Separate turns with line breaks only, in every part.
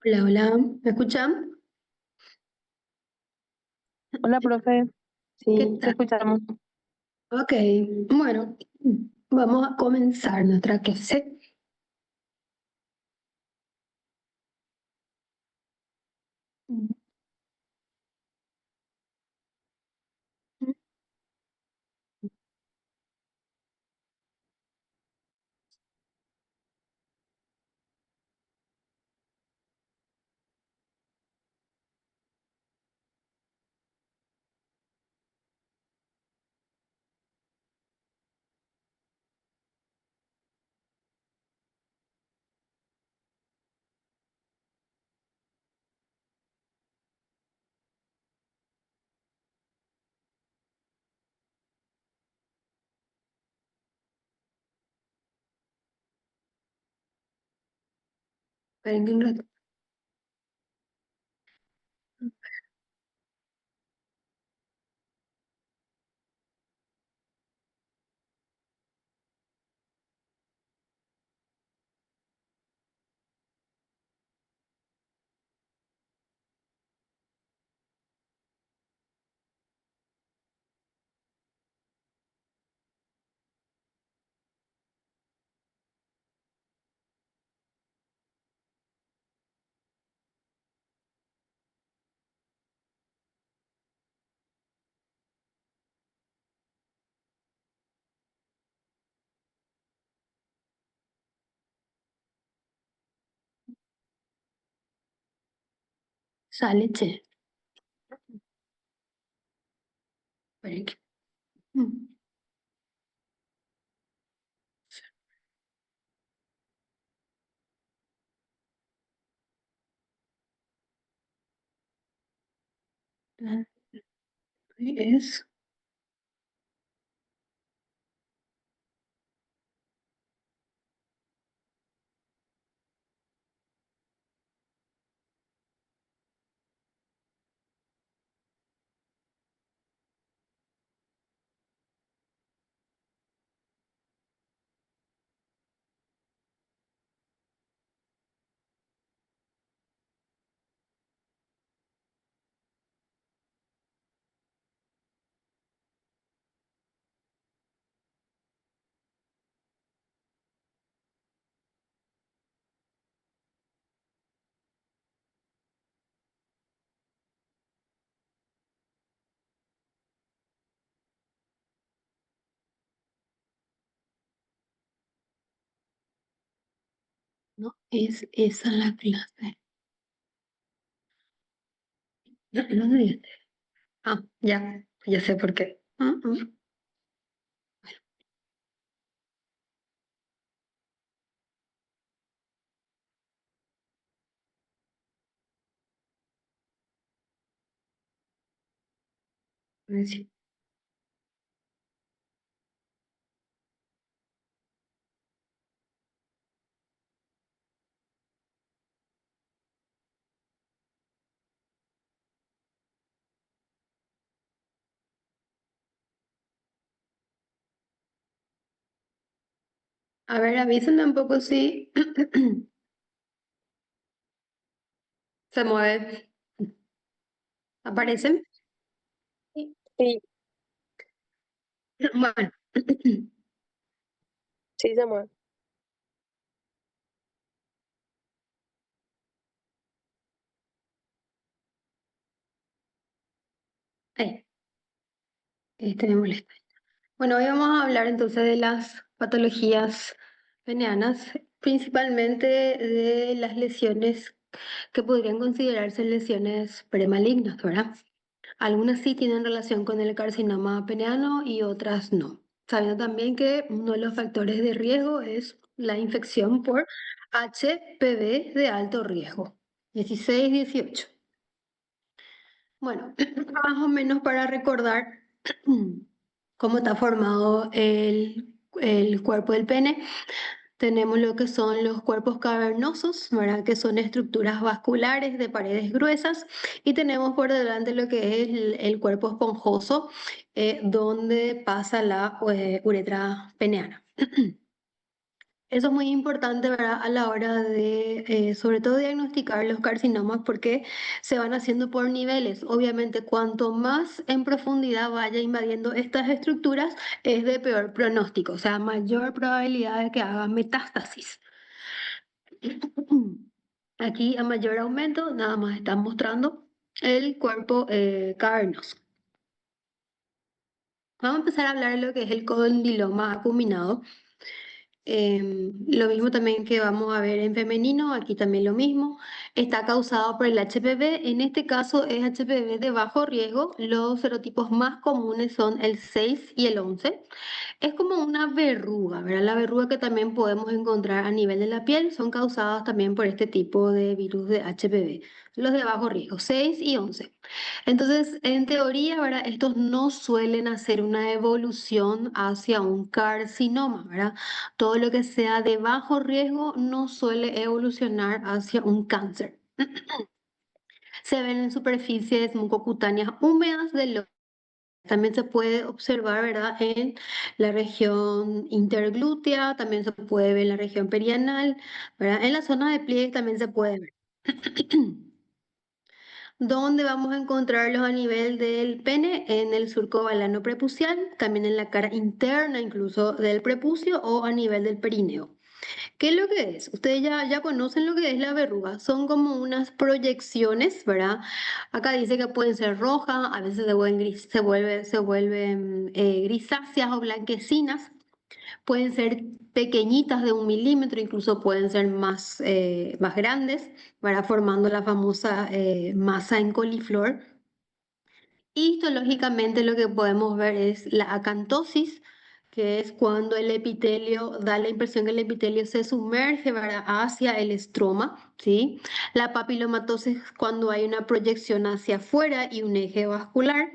Hola, hola, ¿me escuchan?
Hola, profe.
¿Qué
Sí, te
tal?
escuchamos.
Ok, bueno, vamos a comenzar nuestra clase. Esperen que un rato. Sale, che. Esperen que- Mm, la- Es, no, es esa la clase. No sé. Ah, ya sé por qué. Sí. A ver, avísenme un poco si se mueve. ¿Aparecen?
Sí,
Bueno,
sí, se mueve.
ahí, este me molesta. Bueno, hoy vamos a hablar entonces de las patologías peneanas, principalmente de las lesiones que podrían considerarse lesiones premalignas, ¿verdad? Algunas sí tienen relación con el carcinoma peneano y otras no. Sabiendo también que uno de los factores de riesgo es la infección por HPV de alto riesgo, 16-18. Bueno, más o menos para recordar cómo está formado el cuerpo del pene, tenemos lo que son los cuerpos cavernosos, ¿verdad? Que son estructuras vasculares de paredes gruesas, y tenemos por delante lo que es el cuerpo esponjoso, donde pasa la uretra peneana. Eso es muy importante, ¿verdad? A la hora de, sobre todo, diagnosticar los carcinomas porque se van haciendo por niveles. Obviamente, cuanto más en profundidad vaya invadiendo estas estructuras, es de peor pronóstico, o sea, mayor probabilidad de que haga metástasis. Aquí, a mayor aumento, nada más están mostrando el cuerpo cavernoso. Vamos a empezar a hablar de lo que es el condiloma acuminado. Lo mismo también que vamos a ver en femenino, aquí también lo mismo. Está causado por el HPV, en este caso es HPV de bajo riesgo. Los serotipos más comunes son el 6 y el 11. Es como una verruga, ¿verdad? La verruga que también podemos encontrar a nivel de la piel son causadas también por este tipo de virus de HPV, los de bajo riesgo, 6 y 11. Entonces, en teoría, ¿verdad? Estos no suelen hacer una evolución hacia un carcinoma, ¿verdad? Todo lo que sea de bajo riesgo no suele evolucionar hacia un cáncer. Se ven en superficies mucocutáneas húmedas del ojo. También se puede observar, ¿verdad? En la región interglútea, también se puede ver en la región perianal, ¿verdad? En la zona de pliegue también se puede ver. ¿Dónde vamos a encontrarlos a nivel del pene? En el surco balano prepucial, también en la cara interna incluso del prepucio o a nivel del perineo. ¿Qué es lo que es? Ustedes ya conocen lo que es la verruga. Son como unas proyecciones, ¿verdad? Acá dice que pueden ser rojas, a veces se vuelven grisáceas o blanquecinas. Pueden ser pequeñitas de 1 milímetro, incluso pueden ser más grandes, ¿verdad? Formando la famosa masa en coliflor. Histológicamente lo que podemos ver es la acantosis, que es cuando el epitelio da la impresión que el epitelio se sumerge, ¿verdad? Hacia el estroma, ¿sí? La papilomatosis es cuando hay una proyección hacia afuera y un eje vascular.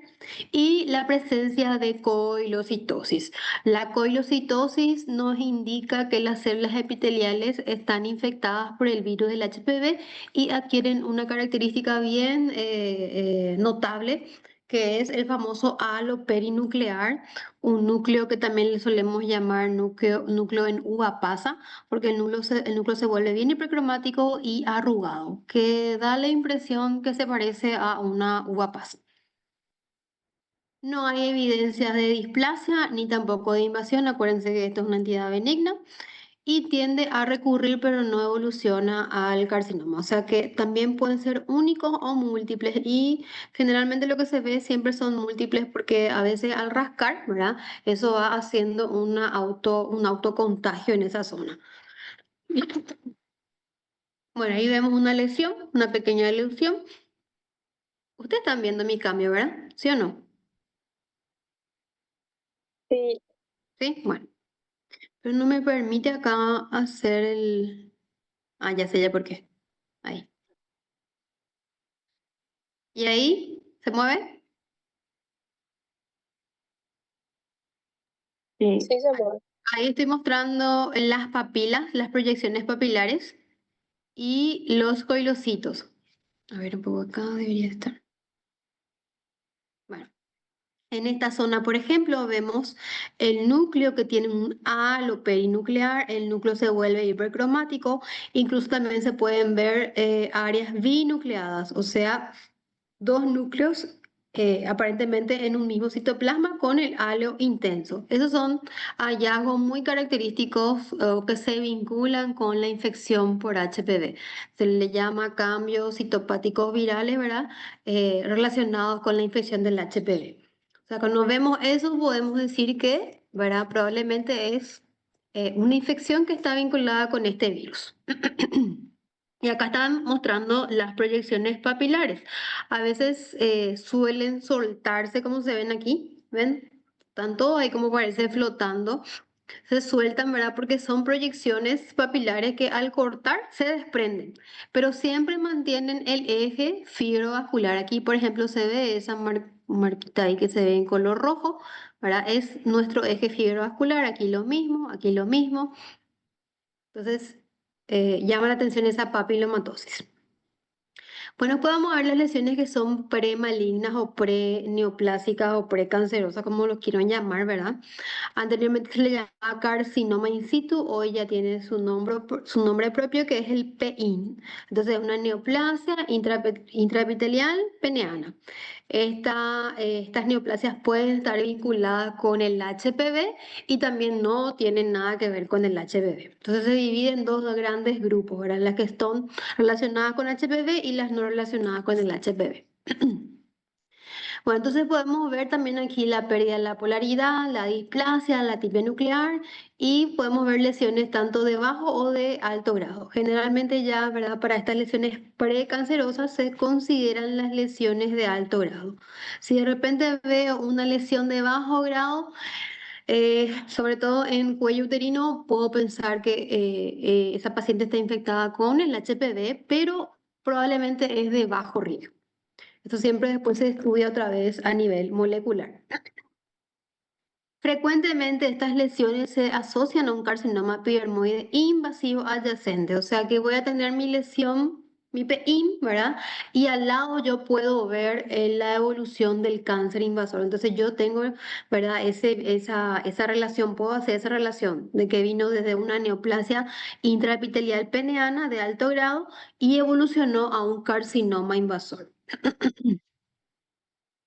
Y la presencia de coilocitosis. La coilocitosis nos indica que las células epiteliales están infectadas por el virus del HPV y adquieren una característica bien notable, que es el famoso halo perinuclear, un núcleo que también le solemos llamar núcleo en uva pasa, porque el núcleo se vuelve bien hipercromático y arrugado, que da la impresión que se parece a una uva pasa. No hay evidencias de displasia ni tampoco de invasión. Acuérdense que esto es una entidad benigna y tiende a recurrir, pero no evoluciona al carcinoma. O sea que también pueden ser únicos o múltiples y generalmente lo que se ve siempre son múltiples porque a veces al rascar, ¿verdad? Eso va haciendo un autocontagio en esa zona. Bueno, ahí vemos una lesión, una pequeña lesión. Ustedes están viendo mi cambio, ¿verdad? ¿Sí o no?
Sí,
Sí, bueno. Pero no me permite acá hacer el... Ah, ya sé ya por qué. Ahí. ¿Y ahí? ¿Se mueve?
sí se mueve.
Ahí estoy mostrando las papilas, las proyecciones papilares y los coilocitos. A ver, un poco acá debería estar. Bueno, en esta zona, por ejemplo, vemos el núcleo que tiene un halo perinuclear, el núcleo se vuelve hipercromático, incluso también se pueden ver áreas binucleadas, o sea, dos núcleos aparentemente en un mismo citoplasma con el halo intenso. Esos son hallazgos muy característicos que se vinculan con la infección por HPV. Se le llama cambios citopáticos virales, ¿verdad? Relacionados con la infección del HPV. O sea, cuando vemos eso podemos decir que, ¿verdad? Probablemente es una infección que está vinculada con este virus. Y acá están mostrando las proyecciones papilares. A veces suelen soltarse como se ven aquí, ¿ven? Tanto ahí como parece flotando. Se sueltan, ¿verdad? Porque son proyecciones papilares que al cortar se desprenden, pero siempre mantienen el eje fibrovascular. Aquí, por ejemplo, se ve esa marquita ahí que se ve en color rojo, ¿verdad? Es nuestro eje fibrovascular. Aquí lo mismo, aquí lo mismo. Entonces, llama la atención esa papilomatosis. Bueno, podemos ver las lesiones que son premalignas o preneoplásicas o precancerosas, como lo quieran llamar, ¿verdad? Anteriormente se le llamaba carcinoma in situ, hoy ya tiene su nombre propio que es el PIN. Entonces, es una neoplasia intraepitelial peneana. Estas neoplasias pueden estar vinculadas con el HPV y también no tienen nada que ver con el HPV. Entonces, se divide en dos grandes grupos, ¿verdad? Las que están relacionadas con HPV y las no relacionadas con el HPV. Bueno, entonces podemos ver también aquí la pérdida de la polaridad, la displasia, la atipia nuclear y podemos ver lesiones tanto de bajo o de alto grado. Generalmente ya, ¿verdad? Para estas lesiones precancerosas se consideran las lesiones de alto grado. Si de repente veo una lesión de bajo grado, sobre todo en cuello uterino, puedo pensar que esa paciente está infectada con el HPV, pero probablemente es de bajo riesgo. Esto siempre después se estudia otra vez a nivel molecular. Frecuentemente estas lesiones se asocian a un carcinoma epidermoide invasivo adyacente, o sea que voy a tener mi lesión, mi PIN, ¿verdad? Y al lado yo puedo ver la evolución del cáncer invasor. Entonces yo tengo, ¿verdad? Esa relación, puedo hacer esa relación de que vino desde una neoplasia intraepitelial peneana de alto grado y evolucionó a un carcinoma invasor.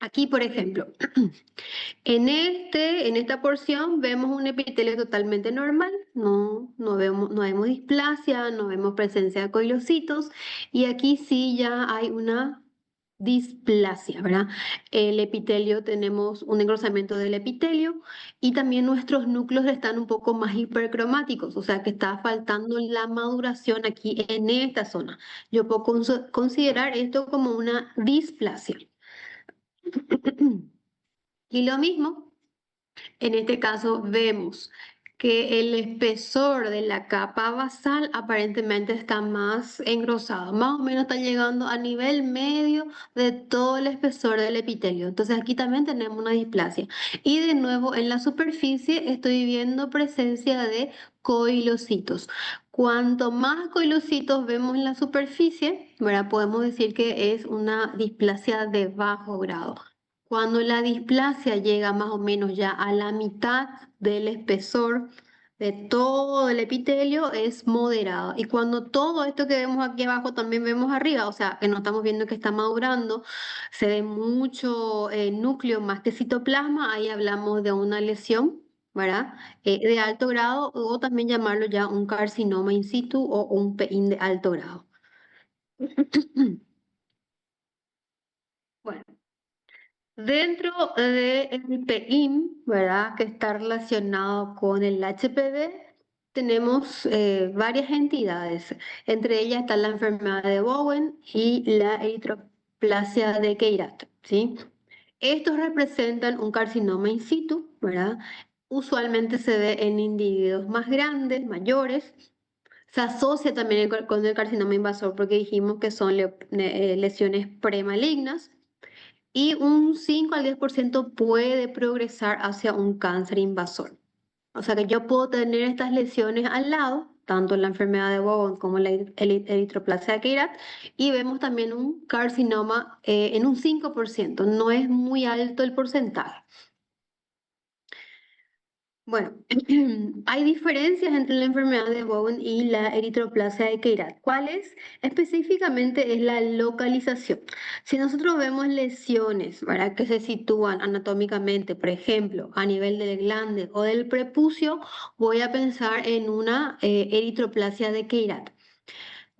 Aquí, por ejemplo, en esta porción vemos un epitelio totalmente normal, no vemos displasia, no vemos presencia de coilocitos y aquí sí ya hay una displasia, ¿verdad? El epitelio, tenemos un engrosamiento del epitelio y también nuestros núcleos están un poco más hipercromáticos, o sea que está faltando la maduración aquí en esta zona. Yo puedo considerar esto como una displasia. Y lo mismo, en este caso vemos que el espesor de la capa basal aparentemente está más engrosado, más o menos está llegando a nivel medio de todo el espesor del epitelio. Entonces aquí también tenemos una displasia. Y de nuevo en la superficie estoy viendo presencia de coilocitos. Cuanto más coilocitos vemos en la superficie, ¿verdad? Podemos decir que es una displasia de bajo grado. Cuando la displasia llega más o menos ya a la mitad del espesor de todo el epitelio, es moderada. Y cuando todo esto que vemos aquí abajo también vemos arriba, o sea, que no estamos viendo que está madurando, se ve mucho núcleo más que citoplasma, ahí hablamos de una lesión, ¿verdad? De alto grado o también llamarlo ya un carcinoma in situ o un PIN de alto grado. Bueno. Dentro del PIM, ¿verdad? Que está relacionado con el HPV, tenemos varias entidades. Entre ellas está la enfermedad de Bowen y la eritroplasia de Keirat, ¿sí? Estos representan un carcinoma in situ, ¿verdad? Usualmente se ve en individuos más grandes, mayores. Se asocia también con el carcinoma invasor porque dijimos que son lesiones premalignas y un 5 al 10% puede progresar hacia un cáncer invasor. O sea que yo puedo tener estas lesiones al lado, tanto la enfermedad de Bowen como la eritroplasia de Keirat, y vemos también un carcinoma en un 5%. No es muy alto el porcentaje. Bueno, hay diferencias entre la enfermedad de Bowen y la eritroplasia de Keirat. ¿Cuál es? Específicamente es la localización. Si nosotros vemos lesiones, ¿verdad? Que se sitúan anatómicamente, por ejemplo, a nivel del glande o del prepucio, voy a pensar en una eritroplasia de Keirat.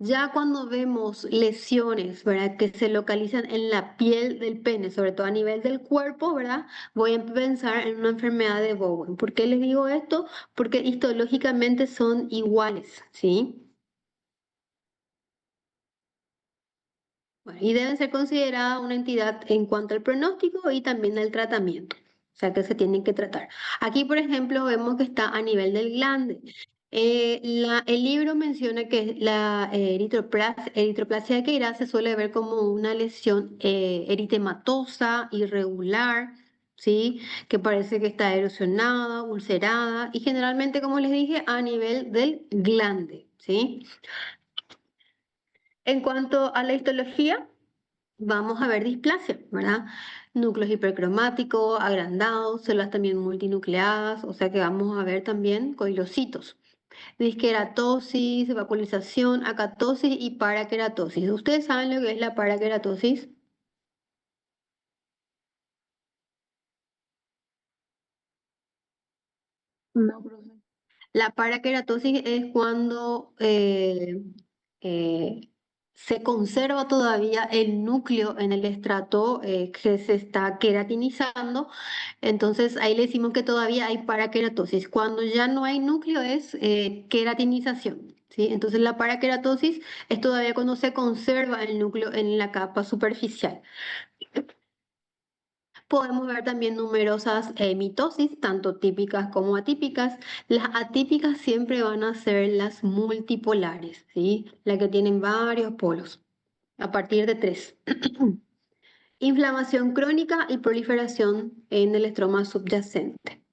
Ya cuando vemos lesiones, ¿verdad? Que se localizan en la piel del pene, sobre todo a nivel del cuerpo, ¿verdad? Voy a pensar en una enfermedad de Bowen. ¿Por qué les digo esto? Porque histológicamente son iguales, ¿sí? Bueno, y deben ser consideradas una entidad en cuanto al pronóstico y también al tratamiento. O sea, que se tienen que tratar. Aquí, por ejemplo, vemos que está a nivel del glande. El libro menciona que la eritroplasia de Keirat se suele ver como una lesión eritematosa, irregular, ¿sí? Que parece que está erosionada, ulcerada y generalmente, como les dije, a nivel del glande, ¿sí? En cuanto a la histología, vamos a ver displasia, ¿verdad? Núcleos hipercromáticos, agrandados, células también multinucleadas, o sea que vamos a ver también coilocitos. Disqueratosis, vacuolización, acatosis y paraqueratosis. ¿Ustedes saben lo que es la paraqueratosis?
No, profe.
La paraqueratosis es cuando eh, se conserva todavía el núcleo en el estrato que se está queratinizando. Entonces ahí le decimos que todavía hay paraqueratosis. Cuando ya no hay núcleo es queratinización. ¿Sí? Entonces la paraqueratosis es todavía cuando se conserva el núcleo en la capa superficial. Podemos ver también numerosas mitosis, tanto típicas como atípicas. Las atípicas siempre van a ser las multipolares, ¿sí? Las que tienen varios polos, a partir de tres. Inflamación crónica y proliferación en el estroma subyacente.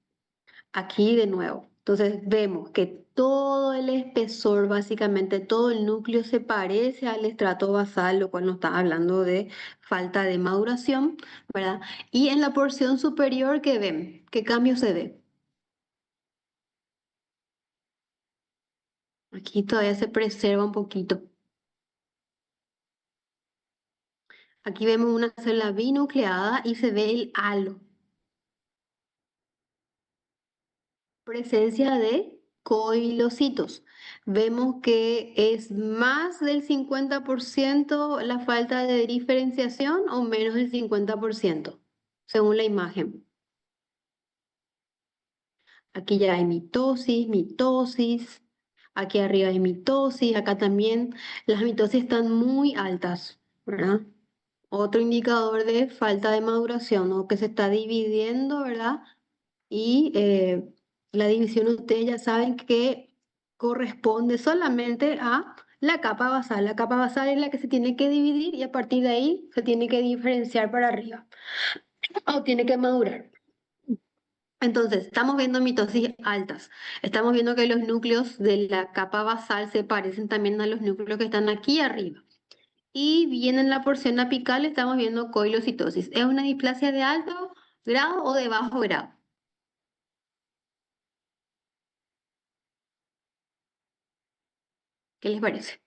Aquí de nuevo. Entonces vemos que todo el espesor, básicamente todo el núcleo se parece al estrato basal, lo cual nos está hablando de falta de maduración, ¿verdad? Y en la porción superior, ¿qué ven? ¿Qué cambio se ve? Aquí todavía se preserva un poquito. Aquí vemos una célula binucleada y se ve el halo. Presencia de coilocitos. Vemos que es más del 50% la falta de diferenciación o menos del 50%, según la imagen. Aquí ya hay mitosis, mitosis. Aquí arriba hay mitosis. Acá también las mitosis están muy altas, ¿verdad? Otro indicador de falta de maduración o que se está dividiendo, ¿verdad? Y la división ustedes ya saben que corresponde solamente a la capa basal. La capa basal es la que se tiene que dividir y a partir de ahí se tiene que diferenciar para arriba o tiene que madurar. Entonces, estamos viendo mitosis altas. Estamos viendo que los núcleos de la capa basal se parecen también a los núcleos que están aquí arriba. Y bien en la porción apical estamos viendo coilocitosis. ¿Es una displasia de alto grado o de bajo grado? ¿Qué les parece?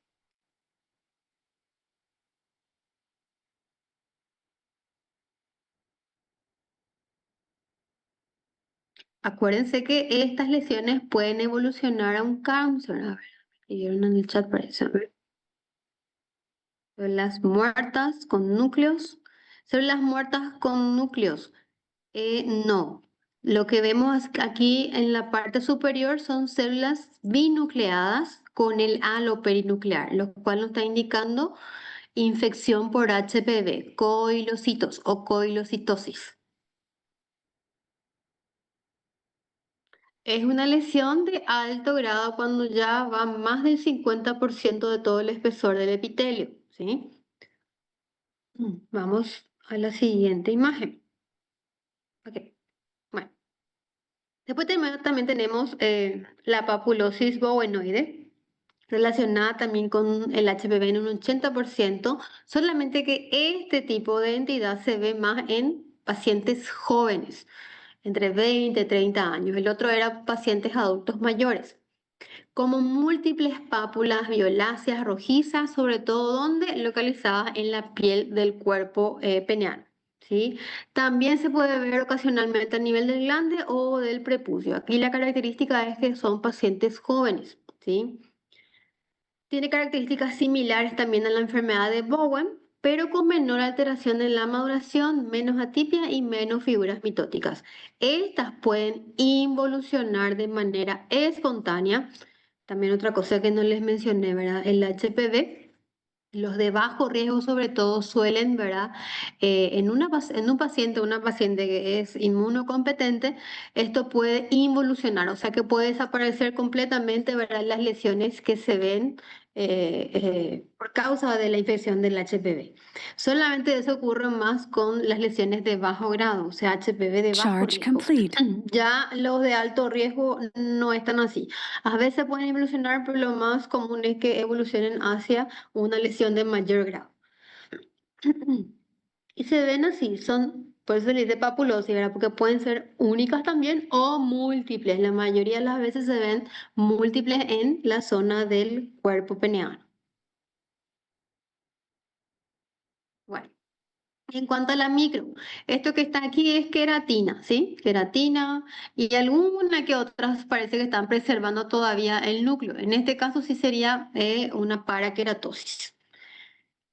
Acuérdense que estas lesiones pueden evolucionar a un cáncer. A ver, me dieron en el chat para eso. A ver. Células muertas con núcleos. Células muertas con núcleos. No. Lo que vemos aquí en la parte superior son células binucleadas con el halo perinuclear, lo cual nos está indicando infección por HPV, coilocitos o coilocitosis. Es una lesión de alto grado cuando ya va más del 50% de todo el espesor del epitelio, ¿sí? Vamos a la siguiente imagen. Ok, bueno. Después también tenemos la papulosis bovenoide, relacionada también con el HPV en un 80%, solamente que este tipo de entidad se ve más en pacientes jóvenes, entre 20 y 30 años. El otro era pacientes adultos mayores. Como múltiples pápulas violáceas rojizas, sobre todo donde localizadas en la piel del cuerpo peneano. ¿Sí? También se puede ver ocasionalmente a nivel del glande o del prepucio. Aquí la característica es que son pacientes jóvenes. ¿Sí? Tiene características similares también a la enfermedad de Bowen, pero con menor alteración en la maduración, menos atipia y menos figuras mitóticas. Estas pueden involucionar de manera espontánea. También otra cosa que no les mencioné, ¿verdad? El HPV. Los de bajo riesgo, sobre todo, suelen, ¿verdad? En un paciente, una paciente que es inmunocompetente, esto puede involucionar, o sea que puede desaparecer completamente, ¿verdad? Las lesiones que se ven por causa de la infección del HPV. Solamente eso ocurre más con las lesiones de bajo grado, o sea, HPV de bajo
Charge
riesgo.
complete.
Ya los de alto riesgo no están así. A veces pueden evolucionar, pero lo más común es que evolucionen hacia una lesión de mayor grado. Y se ven así, por eso se les dice papulosis, ¿verdad? Porque pueden ser únicas también o múltiples. La mayoría de las veces se ven múltiples en la zona del cuerpo peneano. Bueno, en cuanto a la micro, esto que está aquí es queratina, ¿sí? Queratina y alguna que otras parece que están preservando todavía el núcleo. En este caso sí sería una paraqueratosis.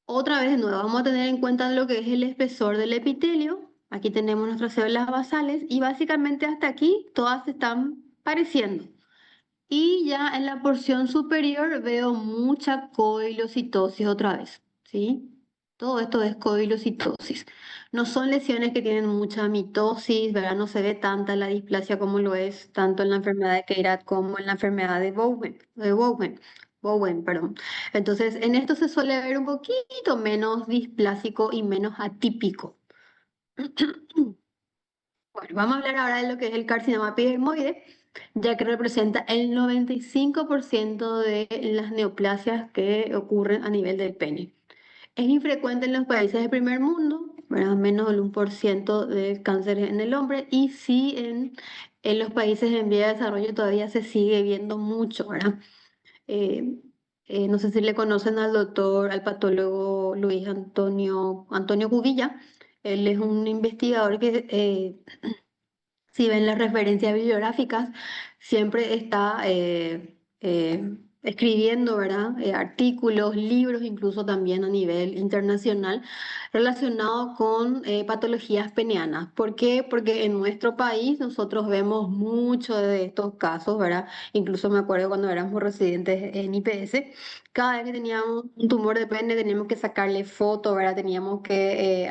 Otra vez de nuevo, vamos a tener en cuenta lo que es el espesor del epitelio. Aquí tenemos nuestras células basales y básicamente hasta aquí todas se están pareciendo. Y ya en la porción superior veo mucha coilocitosis otra vez, ¿sí? Todo esto es coilocitosis. No son lesiones que tienen mucha mitosis, ¿verdad? No se ve tanta la displasia como lo es tanto en la enfermedad de Keirat como en la enfermedad de Bowen, perdón. Entonces, en esto se suele ver un poquito menos displásico y menos atípico. Bueno, vamos a hablar ahora de lo que es el carcinoma epidermoide, ya que representa el 95% de las neoplasias que ocurren a nivel del pene. Es infrecuente en los países del primer mundo, ¿verdad? Menos del 1% de cáncer en el hombre, y sí en los países en vía de desarrollo todavía se sigue viendo mucho, ¿verdad? Eh, no sé si le conocen al doctor, al patólogo Luis Antonio Cubilla. Él es un investigador que si ven las referencias bibliográficas, siempre está escribiendo, ¿verdad? Artículos, libros, incluso también a nivel internacional, relacionados con patologías penianas. ¿Por qué? Porque en nuestro país nosotros vemos mucho de estos casos, ¿verdad? Incluso me acuerdo cuando éramos residentes en IPS, cada vez que teníamos un tumor de pene teníamos que sacarle foto, ¿verdad? Teníamos que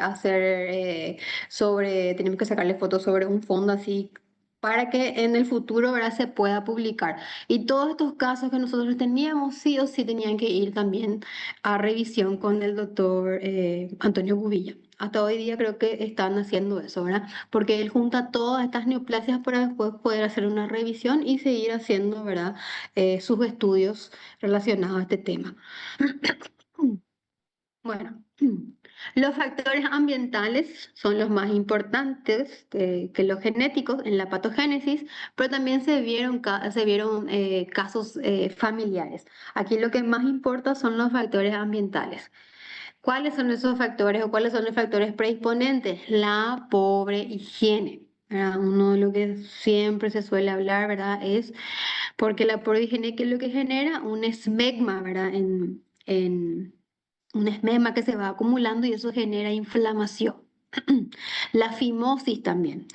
tenemos que sacarle fotos sobre un fondo así para que en el futuro, ¿verdad? Se pueda publicar. Y todos estos casos que nosotros teníamos, sí o sí tenían que ir también a revisión con el doctor Antonio Cubilla. Hasta hoy día creo que están haciendo eso, ¿verdad? Porque él junta todas estas neoplasias para después poder hacer una revisión y seguir haciendo, ¿verdad? Sus estudios relacionados a este tema. Bueno, los factores ambientales son los más importantes que los genéticos en la patogénesis, pero también se vieron casos familiares. Aquí lo que más importa son los factores ambientales. ¿Cuáles son esos factores o cuáles son los factores predisponentes? La pobre higiene. ¿Verdad? Uno de lo que siempre se suele hablar, ¿verdad? Es porque la pobre higiene, ¿qué es lo que genera? Un esmegma, ¿verdad? Un esmegma que se va acumulando y eso genera inflamación. La fimosis también.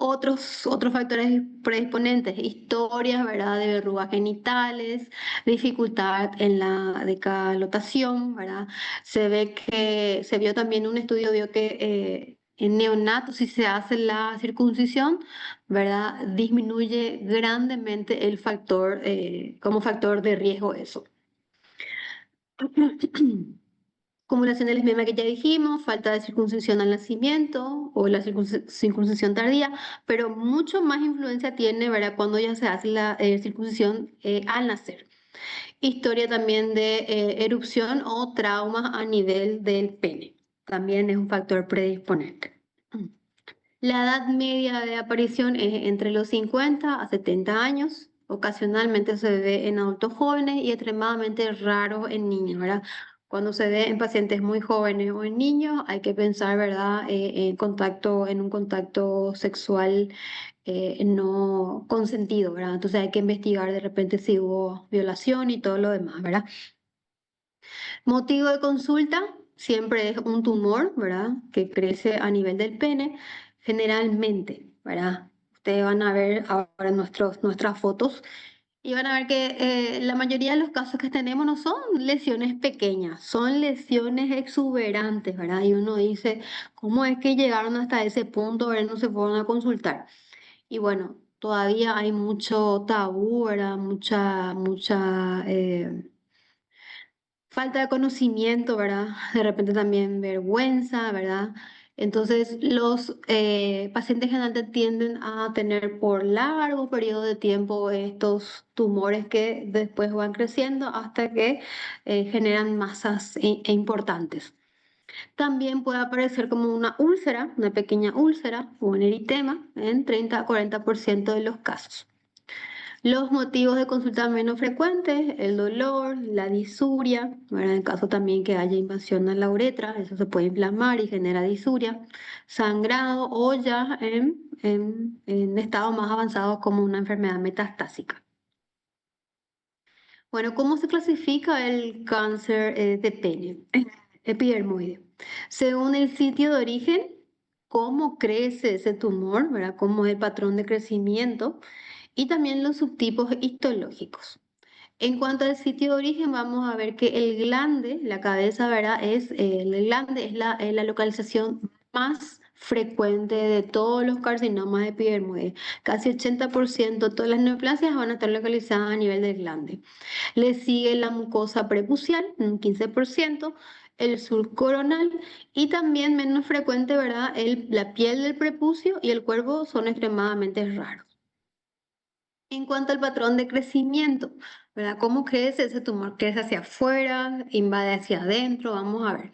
Otros factores predisponentes, historias, ¿verdad? De verrugas genitales, dificultad en la decalotación, ¿verdad? Se vio también un estudio, vio que en neonatos, si se hace la circuncisión, ¿verdad? Disminuye grandemente el factor, como factor de riesgo eso. Acumulación del esmema que ya dijimos, falta de circuncisión al nacimiento o la circuncisión tardía, pero mucho más influencia tiene, ¿verdad? Cuando ya se hace la circuncisión al nacer. Historia también de erupción o traumas a nivel del pene. También es un factor predisponente. La edad media de aparición es entre los 50 a 70 años. Ocasionalmente se ve en adultos jóvenes y extremadamente raro en niños, ¿verdad? Cuando se ve en pacientes muy jóvenes o en niños, hay que pensar, ¿verdad? En un contacto sexual no consentido, ¿verdad? Entonces hay que investigar de repente si hubo violación y todo lo demás, ¿verdad? Motivo de consulta siempre es un tumor, ¿verdad? Que crece a nivel del pene, generalmente, ¿verdad? Ustedes van a ver ahora nuestras fotos y van a ver que la mayoría de los casos que tenemos no son lesiones pequeñas, son lesiones exuberantes, ¿verdad? Y uno dice, ¿cómo es que llegaron hasta ese punto, ¿verdad? No se fueron a consultar. Y bueno, todavía hay mucho tabú, ¿verdad? Mucha falta de conocimiento, ¿verdad? De repente también vergüenza, ¿verdad? Entonces, los pacientes generalmente tienden a tener por largo periodo de tiempo estos tumores que después van creciendo hasta que generan masas importantes. También puede aparecer como una úlcera, una pequeña úlcera o un eritema en 30 a 40% de los casos. Los motivos de consulta menos frecuentes, el dolor, la disuria, ¿verdad? En caso también que haya invasión a la uretra, eso se puede inflamar y genera disuria, sangrado o ya en estado más avanzado como una enfermedad metastásica. Bueno, ¿cómo se clasifica el cáncer de pene? Epidermoide. Según el sitio de origen, cómo crece ese tumor, ¿verdad? Cómo es el patrón de crecimiento y también los subtipos histológicos. En cuanto al sitio de origen, vamos a ver que el glande, la cabeza, ¿verdad? El glande es la localización más frecuente de todos los carcinomas epidermoides. Casi 80% de todas las neoplasias van a estar localizadas a nivel del glande. Le sigue la mucosa prepucial, un 15%, el subcoronal y también menos frecuente, ¿verdad? La piel del prepucio y el cuerpo son extremadamente raros. En cuanto al patrón de crecimiento, ¿verdad? ¿Cómo crece ese tumor? ¿Crece hacia afuera? ¿Invade hacia adentro? Vamos a ver.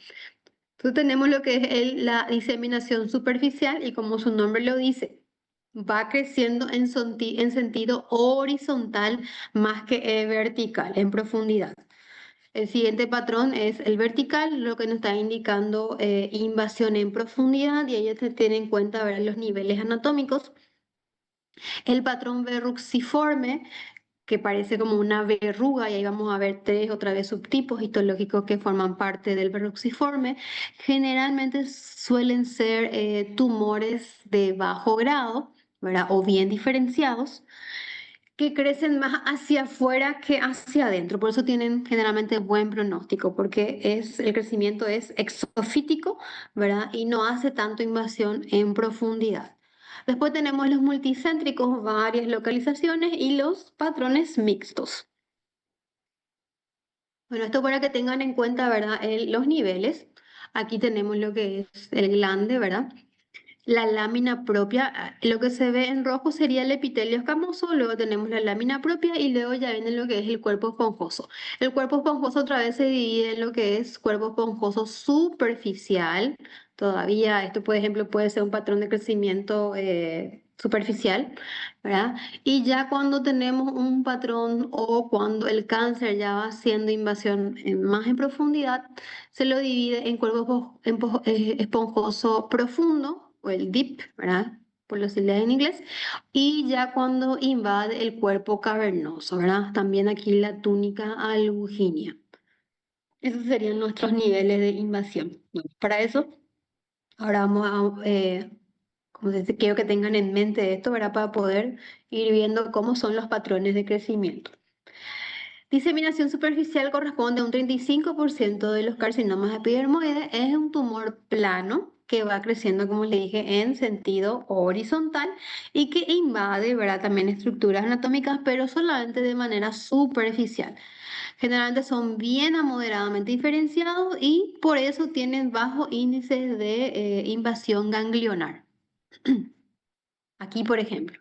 Entonces tenemos lo que es la diseminación superficial y como su nombre lo dice, va creciendo en sentido horizontal más que vertical, en profundidad. El siguiente patrón es el vertical, lo que nos está indicando invasión en profundidad y ahí se tiene en cuenta ver los niveles anatómicos. El patrón verruxiforme que parece como una verruga, y ahí vamos a ver tres otra vez subtipos histológicos que forman parte del verruxiforme. Generalmente suelen ser tumores de bajo grado, ¿verdad? O bien diferenciados, que crecen más hacia afuera que hacia adentro. Por eso tienen generalmente buen pronóstico, porque el crecimiento es exofítico, ¿verdad? Y no hace tanto invasión en profundidad. Después tenemos los multicéntricos, varias localizaciones y los patrones mixtos. Bueno, esto para que tengan en cuenta, ¿verdad? Los niveles. Aquí tenemos lo que es el glande, ¿verdad? La lámina propia, lo que se ve en rojo sería el epitelio escamoso, luego tenemos la lámina propia y luego ya viene lo que es el cuerpo esponjoso. El cuerpo esponjoso otra vez se divide en lo que es cuerpo esponjoso superficial. Todavía esto, por ejemplo, puede ser un patrón de crecimiento superficial, ¿verdad? Y ya cuando tenemos un patrón o cuando el cáncer ya va haciendo invasión más en profundidad, se lo divide en cuerpo esponjoso profundo o el deep, ¿verdad? Por los siglas en inglés, y ya cuando invade el cuerpo cavernoso, ¿verdad? También aquí la túnica albuginea. Esos serían nuestros niveles de invasión. Bueno, para eso, ahora vamos a, como dice, quiero que tengan en mente esto, ¿verdad? Para poder ir viendo cómo son los patrones de crecimiento. Diseminación superficial corresponde a un 35% de los carcinomas epidermoides. Es un tumor plano que va creciendo, como le dije, en sentido horizontal y que invade, ¿verdad? También estructuras anatómicas, pero solamente de manera superficial. Generalmente son bien a moderadamente diferenciados y por eso tienen bajos índices de invasión ganglionar. Aquí, por ejemplo,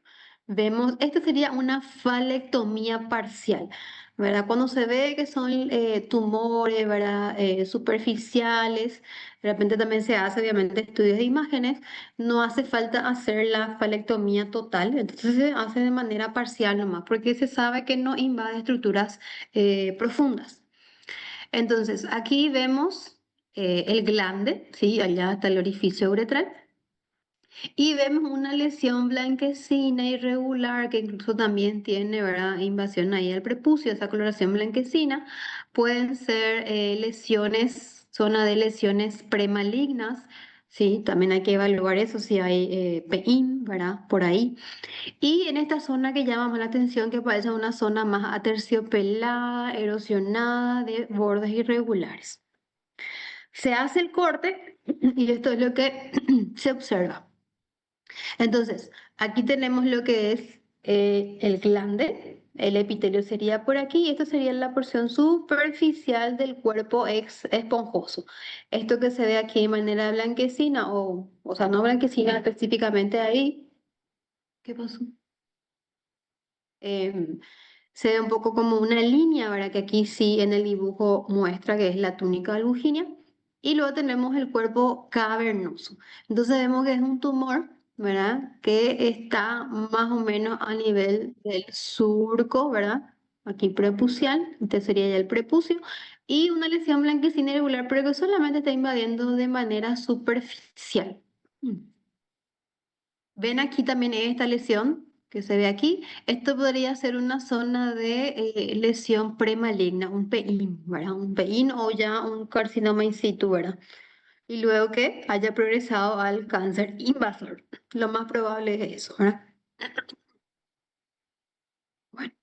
vemos, esto sería una falectomía parcial, ¿verdad? Cuando se ve que son tumores, ¿verdad? Superficiales, de repente también se hace, obviamente, estudios de imágenes, no hace falta hacer la falectomía total, entonces se hace de manera parcial nomás, porque se sabe que no invade estructuras profundas. Entonces, aquí vemos el glande, ¿sí? Allá está el orificio uretral. Y vemos una lesión blanquecina irregular que incluso también tiene, ¿verdad? Invasión ahí al prepucio, esa coloración blanquecina. Pueden ser lesiones, zona de lesiones premalignas, ¿sí? También hay que evaluar eso si hay PIN, ¿verdad? Por ahí. Y en esta zona que llama más la atención que parece una zona más aterciopelada, erosionada, de bordes irregulares. Se hace el corte y esto es lo que se observa. Entonces, aquí tenemos lo que es el glande, el epitelio sería por aquí y esto sería la porción superficial del cuerpo esponjoso. Esto que se ve aquí de manera blanquecina o sea, no blanquecina específicamente ahí. ¿Qué pasó? Em, Se ve un poco como una línea, ¿verdad? Que aquí sí en el dibujo muestra que es la túnica albuginea. Y luego tenemos el cuerpo cavernoso. Entonces vemos que es un tumor, ¿verdad? Que está más o menos a nivel del surco, ¿verdad? Aquí prepucial, este sería ya el prepucio. Y una lesión blanquecina irregular, pero que solamente está invadiendo de manera superficial. Ven aquí también esta lesión que se ve aquí. Esto podría ser una zona de lesión premaligna, un PIN, ¿verdad? Un PIN o ya un carcinoma in situ, ¿verdad? Y luego que haya progresado al cáncer invasor. Lo más probable es eso, ¿verdad? Bueno,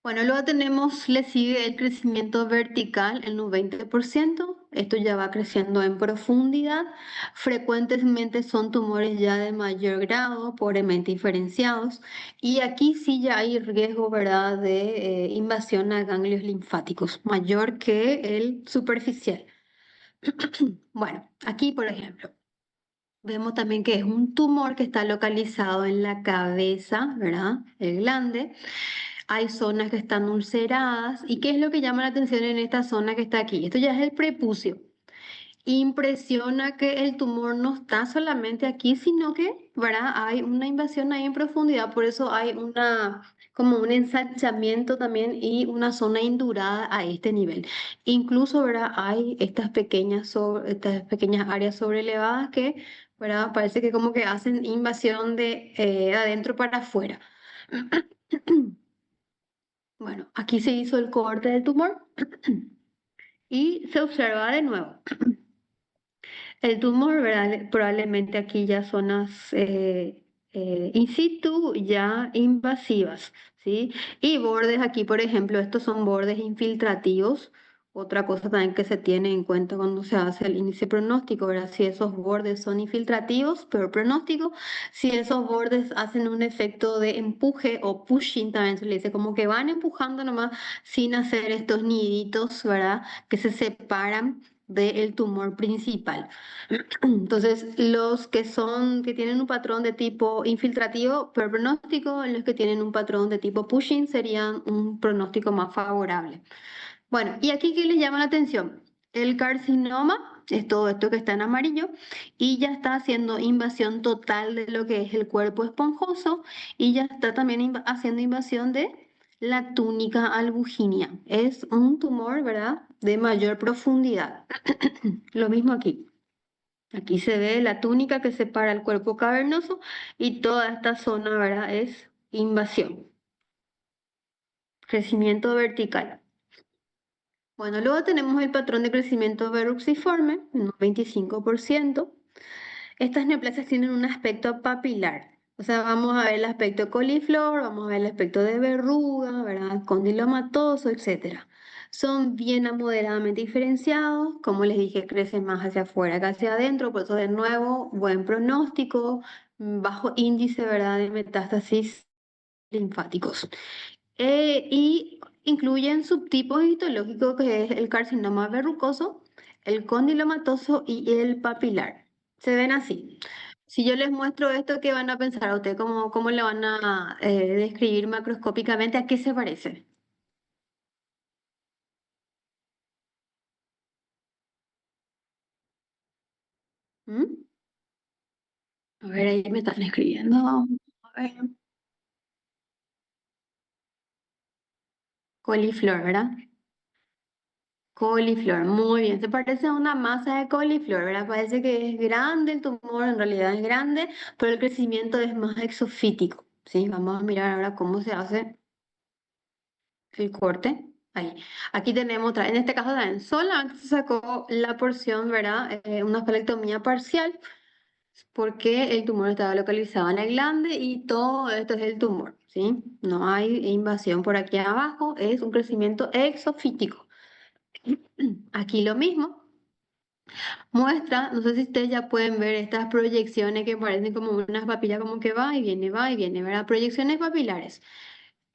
bueno, luego tenemos, le sigue el crecimiento vertical en un 20%. Esto ya va creciendo en profundidad. Frecuentemente son tumores ya de mayor grado, pobremente diferenciados. Y aquí sí ya hay riesgo, ¿verdad?, de invasión a ganglios linfáticos, mayor que el superficial. Bueno, aquí, por ejemplo. Vemos también que es un tumor que está localizado en la cabeza, ¿verdad? El glande. Hay zonas que están ulceradas. ¿Y qué es lo que llama la atención en esta zona que está aquí? Esto ya es el prepucio. Impresiona que el tumor no está solamente aquí, sino que, ¿verdad? Hay una invasión ahí en profundidad, por eso hay como un ensanchamiento también y una zona indurada a este nivel. Incluso, ¿verdad? Hay estas pequeñas áreas sobrelevadas que, ¿verdad? Parece que como que hacen invasión de adentro para afuera. Bueno, aquí se hizo el corte del tumor y se observa de nuevo. El tumor, ¿verdad? Probablemente aquí ya zonas in situ, ya invasivas, ¿sí? Y bordes aquí, por ejemplo, estos son bordes infiltrativos. Otra cosa también que se tiene en cuenta cuando se hace el índice pronóstico, ¿verdad? Si esos bordes son infiltrativos, peor pronóstico. Si esos bordes hacen un efecto de empuje o pushing, también se le dice, como que van empujando nomás sin hacer estos niditos, ¿verdad? Que se separan del tumor principal. Entonces, los que tienen un patrón de tipo infiltrativo, peor pronóstico, los que tienen un patrón de tipo pushing serían un pronóstico más favorable. Bueno, y aquí, ¿qué les llama la atención? El carcinoma es todo esto que está en amarillo y ya está haciendo invasión total de lo que es el cuerpo esponjoso y ya está también haciendo invasión de la túnica albuginea. Es un tumor, ¿verdad?, de mayor profundidad. Lo mismo aquí. Aquí se ve la túnica que separa el cuerpo cavernoso y toda esta zona, ¿verdad?, es invasión. Crecimiento vertical. Bueno, luego tenemos el patrón de crecimiento verruxiforme, un 25%. Estas neoplasias tienen un aspecto papilar. O sea, vamos a ver el aspecto coliflor, vamos a ver el aspecto de verruga, ¿verdad?, condilomatoso, etc. Son bien a moderadamente diferenciados. Como les dije, crecen más hacia afuera que hacia adentro. Por eso, de nuevo, buen pronóstico, bajo índice, ¿verdad?, de metástasis linfáticos. Y incluyen subtipos histológicos que es el carcinoma verrucoso, el condilomatoso y el papilar. Se ven así. Si yo les muestro esto, ¿qué van a pensar a ustedes? ¿Cómo le van a describir macroscópicamente? ¿A qué se parece? ¿Mm? A ver, ahí me están escribiendo. A ver. Coliflor, ¿verdad? Coliflor, muy bien. Se parece a una masa de coliflor, ¿verdad? Parece que es grande el tumor, en realidad es grande, pero el crecimiento es más exofítico, ¿sí? Vamos a mirar ahora cómo se hace el corte. Ahí. Aquí tenemos otra. En este caso también solamente se sacó la porción, ¿verdad? Una falectomía parcial, porque el tumor estaba localizado en la glande y todo esto es el tumor, ¿sí? No hay invasión por aquí abajo, es un crecimiento exofítico. Aquí lo mismo. Muestra, no sé si ustedes ya pueden ver estas proyecciones que parecen como unas papillas, como que va y viene, ¿verdad? Proyecciones papilares.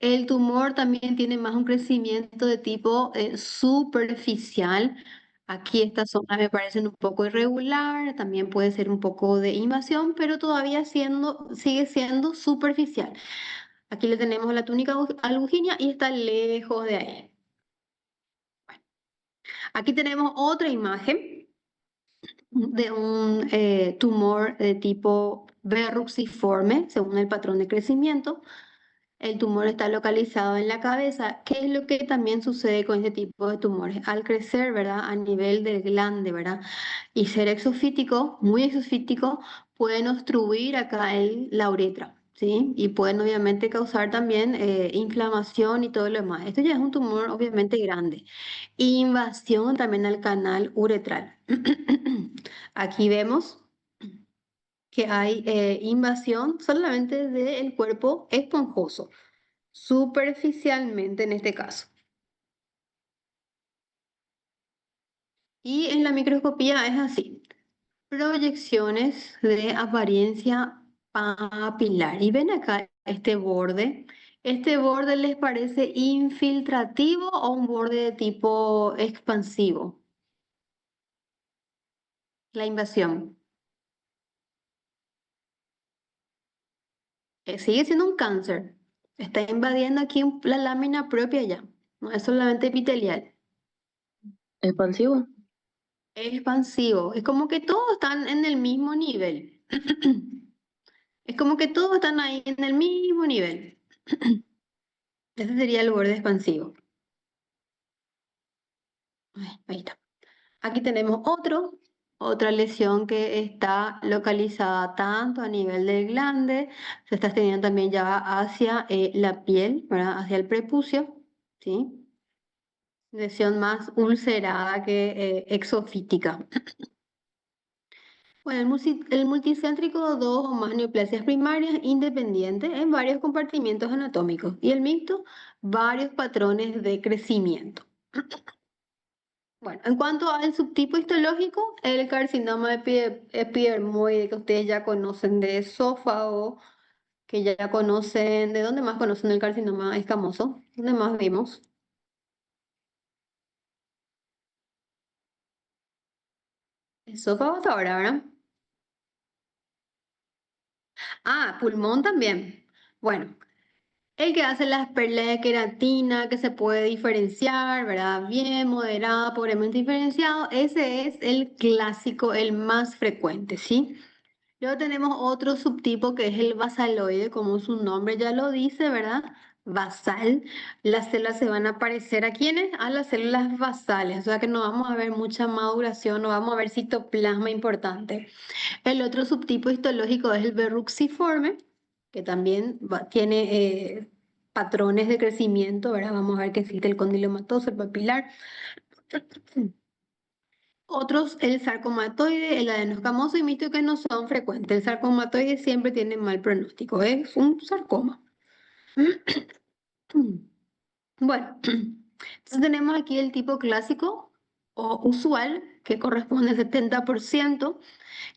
El tumor también tiene más un crecimiento de tipo superficial. Aquí estas zonas me parecen un poco irregular, también puede ser un poco de invasión, pero todavía sigue siendo superficial. Aquí le tenemos la túnica albuginea y está lejos de ahí. Aquí tenemos otra imagen de un tumor de tipo verruxiforme, según el patrón de crecimiento. El tumor está localizado en la cabeza. ¿Qué es lo que también sucede con este tipo de tumores? Al crecer, ¿verdad? A nivel del glande, ¿verdad? Y ser exofítico, muy exofítico, pueden obstruir acá la uretra, ¿sí? Y pueden obviamente causar también inflamación y todo lo demás. Esto ya es un tumor obviamente grande. Invasión también al canal uretral. Aquí vemos que hay invasión solamente del cuerpo esponjoso, superficialmente en este caso. Y en la microscopía es así, proyecciones de apariencia papilar. Y ven acá ¿este borde les parece infiltrativo o un borde de tipo expansivo? La invasión. Sigue siendo un cáncer. Está invadiendo aquí la lámina propia ya. No es solamente epitelial.
Expansivo.
Es expansivo. Es como que todos están en el mismo nivel. Es como que todos están ahí en el mismo nivel. Ese sería el borde expansivo. Ahí está. Aquí tenemos otra lesión que está localizada tanto a nivel del glande, se está extendiendo también ya hacia la piel, ¿verdad? Hacia el prepucio, ¿sí? Lesión más ulcerada que exofítica. Bueno, el multicéntrico, dos o más neoplasias primarias independientes en varios compartimientos anatómicos y el mixto, varios patrones de crecimiento. Bueno, en cuanto al subtipo histológico, el carcinoma epidermoide que ustedes ya conocen de esófago, que ya conocen, ¿de dónde más conocen el carcinoma escamoso? ¿Dónde más vimos? Esófago hasta ahora, ¿verdad? Ah, pulmón también. Bueno, el que hace las perlas de queratina, que se puede diferenciar, ¿verdad? Bien, moderada, pobremente diferenciado. Ese es el clásico, el más frecuente, ¿sí? Luego tenemos otro subtipo que es el basaloide, como su nombre ya lo dice, ¿verdad? Basal. Las células se van a parecer a quiénes? A las células basales, o sea que no vamos a ver mucha maduración, no vamos a ver citoplasma importante. El otro subtipo histológico es el verruxiforme, que también tiene patrones de crecimiento, ¿verdad? Vamos a ver que existe el condilomatoso, el papilar. Otros, el sarcomatoide, el adenoscamoso y mixto que no son frecuentes. El sarcomatoide siempre tiene mal pronóstico, es un sarcoma. Bueno, entonces tenemos aquí el tipo clásico o usual, que corresponde al 70%.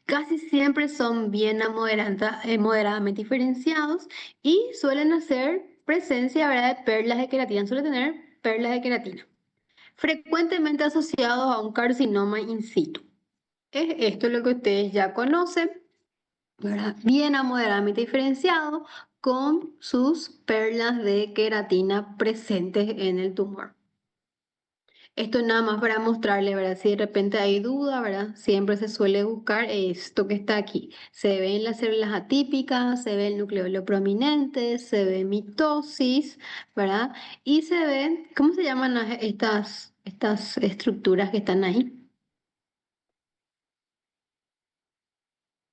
Casi siempre son bien moderadamente diferenciados y suelen hacer presencia, ¿verdad?, de perlas de queratina, suele tener perlas de queratina, frecuentemente asociados a un carcinoma in situ. Es esto lo que ustedes ya conocen, ¿verdad? Bien a moderadamente diferenciado con sus perlas de queratina presentes en el tumor. Esto nada más para mostrarle, ¿verdad? Si de repente hay duda, ¿verdad? Siempre se suele buscar esto que está aquí. Se ven las células atípicas, se ve el núcleo prominente, se ve mitosis, ¿verdad? Y se ven, ¿cómo se llaman estas estructuras que están ahí?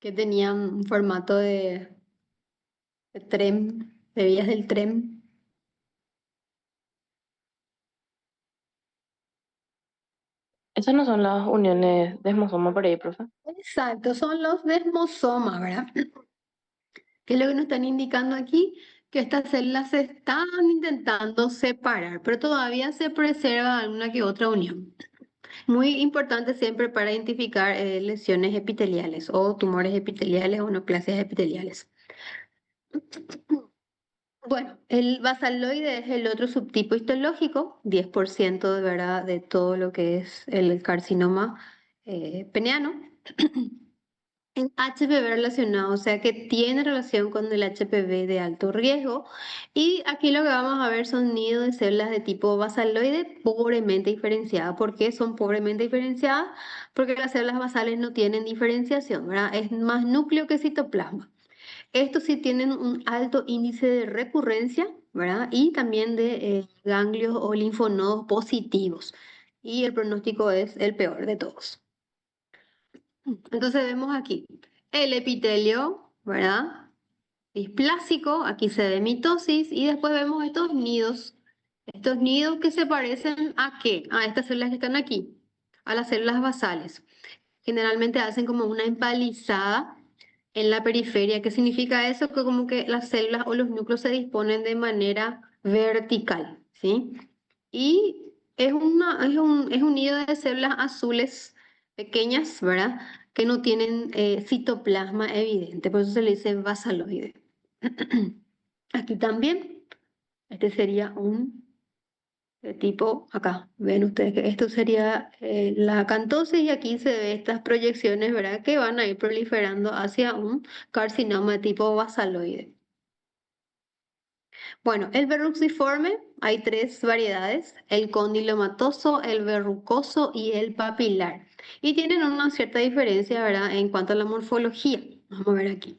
Que tenían un formato de tren, de vías del tren.
Esas no son las uniones de desmosoma por ahí, profe.
Exacto, son los desmosomas, ¿verdad? ¿Qué es lo que nos están indicando aquí? Que estas células se están intentando separar, pero todavía se preserva alguna que otra unión. Muy importante siempre para identificar lesiones epiteliales o tumores epiteliales o neoplasias epiteliales. Bueno, el basaloide es el otro subtipo histológico, 10% de verdad de todo lo que es el carcinoma peneano. En HPV relacionado, o sea que tiene relación con el HPV de alto riesgo. Y aquí lo que vamos a ver son nidos de células de tipo basaloide pobremente diferenciadas. ¿Por qué son pobremente diferenciadas? Porque las células basales no tienen diferenciación, ¿verdad? Es más núcleo que citoplasma. Estos sí tienen un alto índice de recurrencia, ¿verdad? Y también de ganglios o linfonodos positivos. Y el pronóstico es el peor de todos. Entonces vemos aquí el epitelio, ¿verdad? Displásico, aquí se ve mitosis y después vemos estos nidos que se parecen ¿a qué? A estas células que están aquí, a las células basales. Generalmente hacen como una empalizada en la periferia. ¿Qué significa eso? Que como que las células o los núcleos se disponen de manera vertical, ¿sí? Y es un nido de células azules pequeñas, ¿verdad? Que no tienen citoplasma evidente, por eso se le dice basaloide. Aquí también, este sería un tipo, acá, ven ustedes que esto sería la acantosis y aquí se ve estas proyecciones, ¿verdad? Que van a ir proliferando hacia un carcinoma tipo basaloide. Bueno, el verruciforme, hay tres variedades, el condilomatoso, el verrucoso y el papilar. Y tienen una cierta diferencia, ¿verdad? En cuanto a la morfología. Vamos a ver aquí.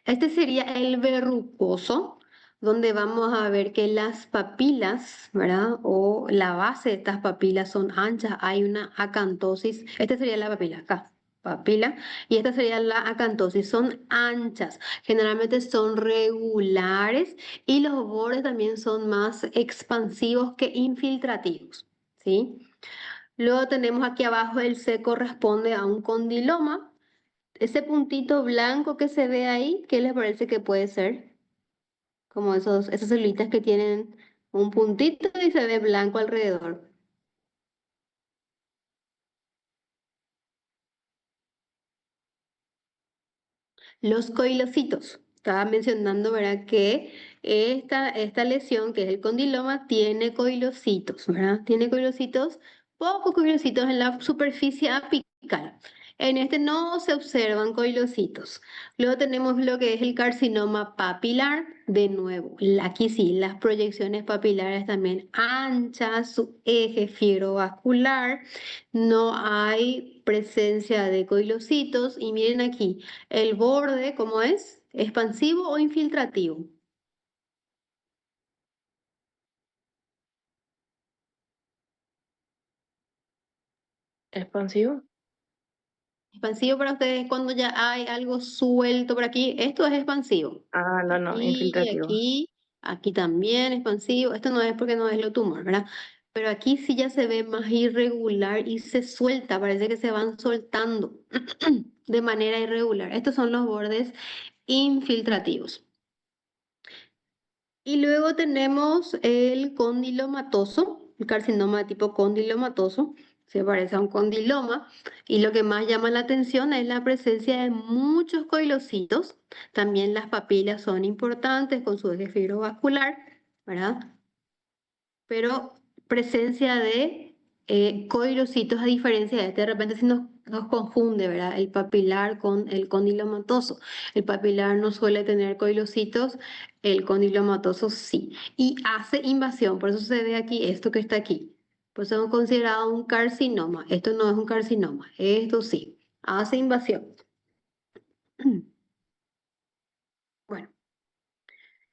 Este sería el verrucoso, donde vamos a ver que las papilas, ¿verdad? O la base de estas papilas son anchas, hay una acantosis. Esta sería la papila, acá, papila, y esta sería la acantosis, son anchas, generalmente son regulares y los bordes también son más expansivos que infiltrativos, ¿sí? Luego tenemos aquí abajo el C corresponde a un condiloma. Ese puntito blanco que se ve ahí, ¿qué les parece que puede ser? Como esas celulitas que tienen un puntito y se ve blanco alrededor. Los coilocitos. Estaba mencionando, ¿verdad? Que esta lesión, que es el condiloma, tiene coilocitos, ¿verdad? Tiene coilocitos, pocos coilocitos en la superficie apical. En este no se observan coilocitos. Luego tenemos lo que es el carcinoma papilar. De nuevo, aquí sí, las proyecciones papilares también anchas, su eje fibrovascular, no hay presencia de coilocitos. Y miren aquí. El borde, ¿cómo es? ¿Expansivo o infiltrativo?
¿Expansivo?
Expansivo para ustedes cuando ya hay algo suelto por aquí. Esto es expansivo.
Ah, no, no,
Aquí,
infiltrativo.
aquí también expansivo. Esto no es porque no es lo tumor, ¿verdad? Pero aquí sí ya se ve más irregular y se suelta, parece que se van soltando de manera irregular. Estos son los bordes infiltrativos. Y luego tenemos el condilomatoso, el carcinoma de tipo condilomatoso, se parece a un condiloma, y lo que más llama la atención es la presencia de muchos coilocitos. También las papilas son importantes con su eje fibrovascular, ¿verdad? Pero presencia de coilocitos a diferencia de este, de repente se nos confunde, ¿verdad? El papilar con el condilomatoso. El papilar no suele tener coilocitos, el condilomatoso sí. Y hace invasión, por eso se ve aquí esto que está aquí. Pues es considerado un carcinoma. Esto no es un carcinoma, esto sí. Hace invasión. Bueno.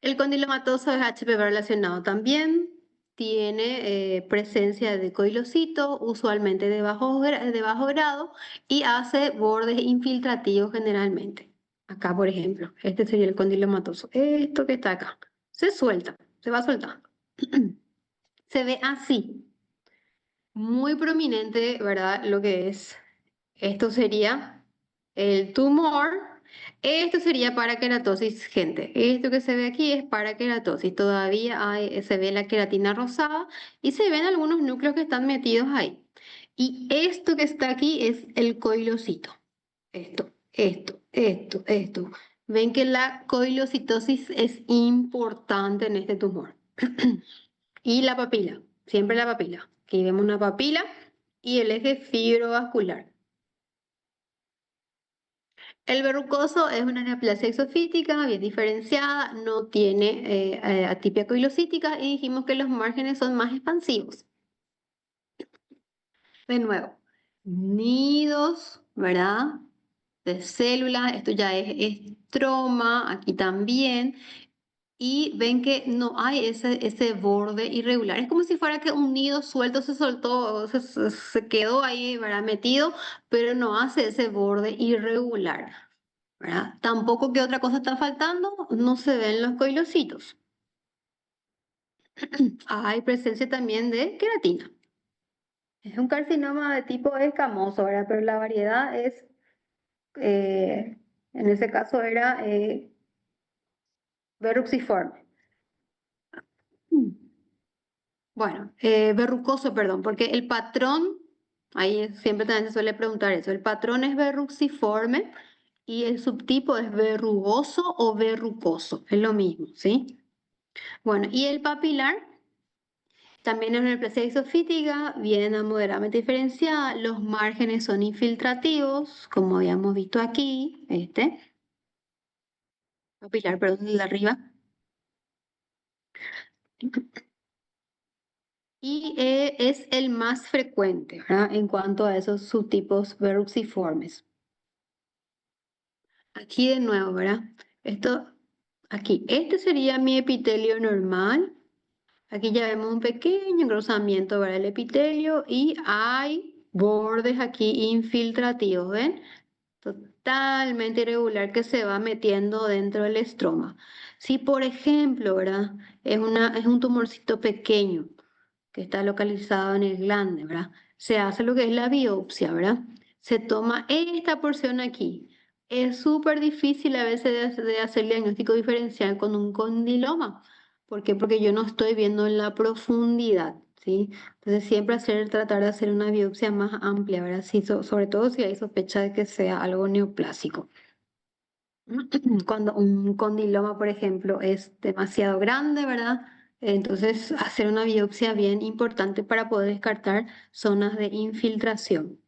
El condilomatoso es HPV relacionado también. Tiene presencia de coilocito, usualmente de bajo grado, y hace bordes infiltrativos generalmente. Acá, por ejemplo, este sería el condilomatoso. Esto que está acá. Se suelta, se va soltando. Se ve así, muy prominente, ¿verdad? Lo que es. Esto sería el tumor. Esto sería paraqueratosis, gente. Esto que se ve aquí es paraqueratosis. Todavía se ve la queratina rosada y se ven algunos núcleos que están metidos ahí. Y esto que está aquí es el coilocito. Esto. Ven que la coilocitosis es importante en este tumor. Y la papila, siempre la papila. Aquí vemos una papila y el eje fibrovascular. El verrucoso es una neoplasia exofítica bien diferenciada, no tiene atipia coilocítica y dijimos que los márgenes son más expansivos. De nuevo, nidos, ¿verdad? De células, esto ya es estroma, aquí también. Y ven que no hay ese borde irregular. Es como si fuera que un nido suelto se soltó, se quedó ahí, ¿verdad? Metido, pero no hace ese borde irregular, ¿verdad? Tampoco que otra cosa está faltando, no se ven los coilocitos. Hay presencia también de queratina. Es un carcinoma de tipo escamoso, ¿verdad? Pero la variedad es, en ese caso era verruciforme. Bueno, verrucoso, perdón, porque el patrón, ahí siempre también se suele preguntar eso, el patrón es verruciforme y el subtipo es verrugoso o verrucoso, es lo mismo, ¿sí? Bueno, y el papilar también es una neoplasia isofítica, bien a moderadamente diferenciada, los márgenes son infiltrativos, como habíamos visto aquí, papilar, perdón, el de arriba. Y es el más frecuente, ¿verdad? En cuanto a esos subtipos verruciformes. Aquí de nuevo, ¿verdad? Esto, aquí, este sería mi epitelio normal. Aquí ya vemos un pequeño engrosamiento, ¿verdad? El epitelio y hay bordes aquí infiltrativos, ¿ven? Totalmente irregular que se va metiendo dentro del estroma. Si, por ejemplo, ¿verdad? Es un tumorcito pequeño que está localizado en el glande, ¿verdad? Se hace lo que es la biopsia, ¿verdad? Se toma esta porción aquí. Es súper difícil a veces de hacer el diagnóstico diferencial con un condiloma. ¿Por qué? Porque yo no estoy viendo en la profundidad, ¿sí? Entonces siempre tratar de hacer una biopsia más amplia, ¿verdad? Sí, sobre todo si hay sospecha de que sea algo neoplásico. Cuando un condiloma, por ejemplo, es demasiado grande, ¿verdad? Entonces, hacer una biopsia bien importante para poder descartar zonas de infiltración.